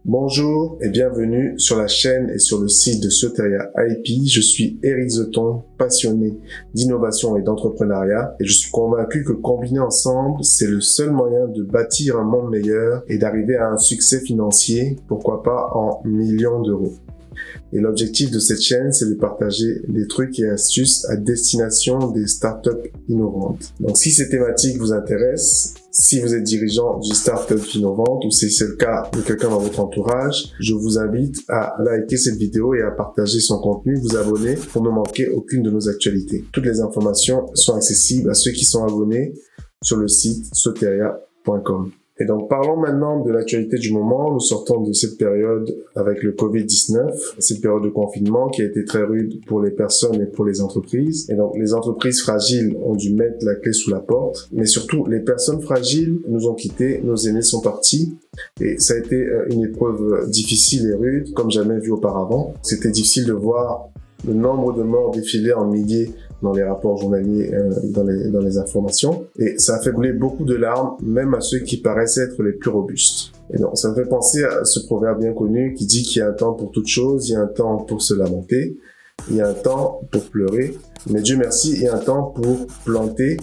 Bonjour et bienvenue sur la chaîne et sur le site de Soteria IP. Je suis Eric Zeton, passionné d'innovation et d'entrepreneuriat et je suis convaincu que combiner ensemble, c'est le seul moyen de bâtir un monde meilleur et d'arriver à un succès financier, pourquoi pas en millions d'euros. Et l'objectif de cette chaîne, c'est de partager des trucs et astuces à destination des startups innovantes. Donc si ces thématiques vous intéressent, si vous êtes dirigeant d'une startup innovante ou si c'est le cas de quelqu'un dans votre entourage, je vous invite à liker cette vidéo et à partager son contenu, vous abonner pour ne manquer aucune de nos actualités. Toutes les informations sont accessibles à ceux qui sont abonnés sur le site soteria.com. Et donc, parlons maintenant de l'actualité du moment. Nous sortons de cette période avec le Covid-19, cette période de confinement qui a été très rude pour les personnes et pour les entreprises. Et donc, les entreprises fragiles ont dû mettre la clé sous la porte. Mais surtout, les personnes fragiles nous ont quittés, nos aînés sont partis. Et ça a été une épreuve difficile et rude, comme jamais vu auparavant. C'était difficile de voir le nombre de morts défiler en milliers dans les rapports journaliers, dans les informations. Et ça a fait couler beaucoup de larmes, même à ceux qui paraissent être les plus robustes. Et donc, ça me fait penser à ce proverbe bien connu qui dit qu'il y a un temps pour toute chose, il y a un temps pour se lamenter, il y a un temps pour pleurer, mais Dieu merci, il y a un temps pour planter,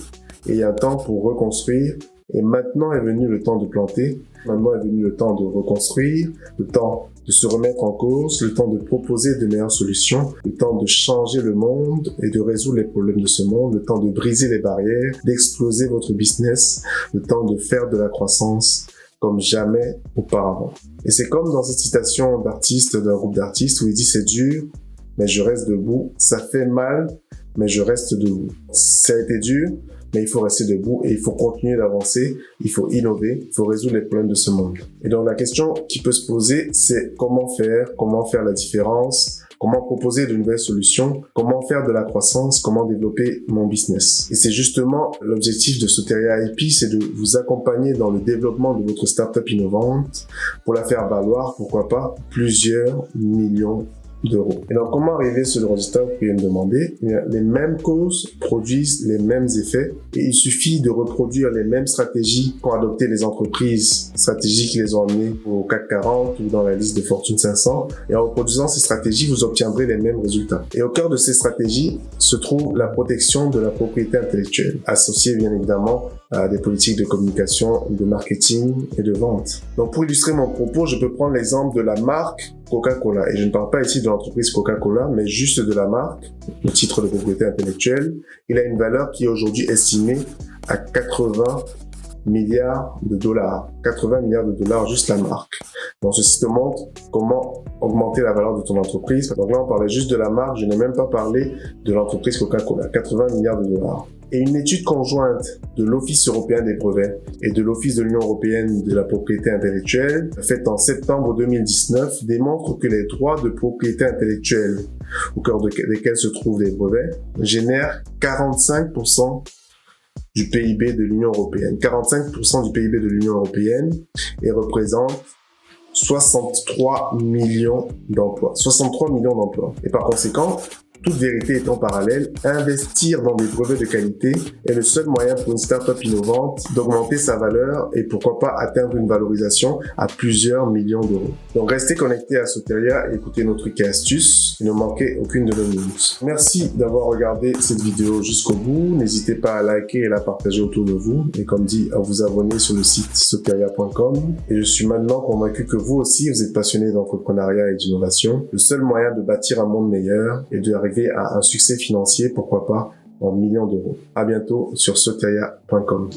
et il y a un temps pour reconstruire. Et maintenant est venu le temps de planter, maintenant est venu le temps de reconstruire, le temps de se remettre en cause, le temps de proposer de meilleures solutions, le temps de changer le monde et de résoudre les problèmes de ce monde, le temps de briser les barrières, d'exploser votre business, le temps de faire de la croissance comme jamais auparavant. Et c'est comme dans cette citation d'artiste, d'un groupe d'artistes où il dit c'est dur, mais je reste debout, ça fait mal, mais je reste debout. Ça a été dur, mais il faut rester debout et il faut continuer d'avancer, il faut innover, il faut résoudre les problèmes de ce monde. Et donc la question qui peut se poser, c'est comment faire la différence, comment proposer de nouvelles solutions, comment faire de la croissance, comment développer mon business. Et c'est justement l'objectif de Soteria IP, c'est de vous accompagner dans le développement de votre startup innovante pour la faire valoir, pourquoi pas, plusieurs millions d'euros. Et donc, comment arriver sur le résultat, vous pouvez me demander. Les mêmes causes produisent les mêmes effets et il suffit de reproduire les mêmes stratégies pour adopter les entreprises, stratégies qui les ont amenées au CAC 40 ou dans la liste de Fortune 500. Et en reproduisant ces stratégies, vous obtiendrez les mêmes résultats. Et au cœur de ces stratégies se trouve la protection de la propriété intellectuelle, associée bien évidemment à des politiques de communication, de marketing et de vente. Donc, pour illustrer mon propos, je peux prendre l'exemple de la marque Coca-Cola. Et je ne parle pas ici de l'entreprise Coca-Cola, mais juste de la marque, le titre de propriété intellectuelle. Il a une valeur qui est aujourd'hui estimée à 80 milliards de dollars. 80 milliards de dollars, juste la marque. Donc, ceci te montre comment augmenter la valeur de ton entreprise. Donc là, on parlait juste de la marque. Je n'ai même pas parlé de l'entreprise Coca-Cola. 80 milliards de dollars. Et une étude conjointe de l'Office européen des brevets et de l'Office de l'Union européenne de la propriété intellectuelle, faite en septembre 2019, démontre que les droits de propriété intellectuelle, au cœur desquels se trouvent les brevets, génèrent 45% du PIB de l'Union européenne. 45% du PIB de l'Union européenne et représentent 63 millions d'emplois. 63 millions d'emplois. Et par conséquent, toute vérité étant parallèle, investir dans des brevets de qualité est le seul moyen pour une startup innovante d'augmenter sa valeur et pourquoi pas atteindre une valorisation à plusieurs millions d'euros. Donc restez connectés à Soteria et écoutez nos trucs et astuces et ne manquez aucune de nos minutes. Merci d'avoir regardé cette vidéo jusqu'au bout. N'hésitez pas à liker et la partager autour de vous et comme dit, à vous abonner sur le site soteria.com. Et je suis maintenant convaincu que vous aussi, vous êtes passionné d'entrepreneuriat et d'innovation. Le seul moyen de bâtir un monde meilleur est d'arriver à un succès financier, pourquoi pas, en millions d'euros. À bientôt sur soteria.com.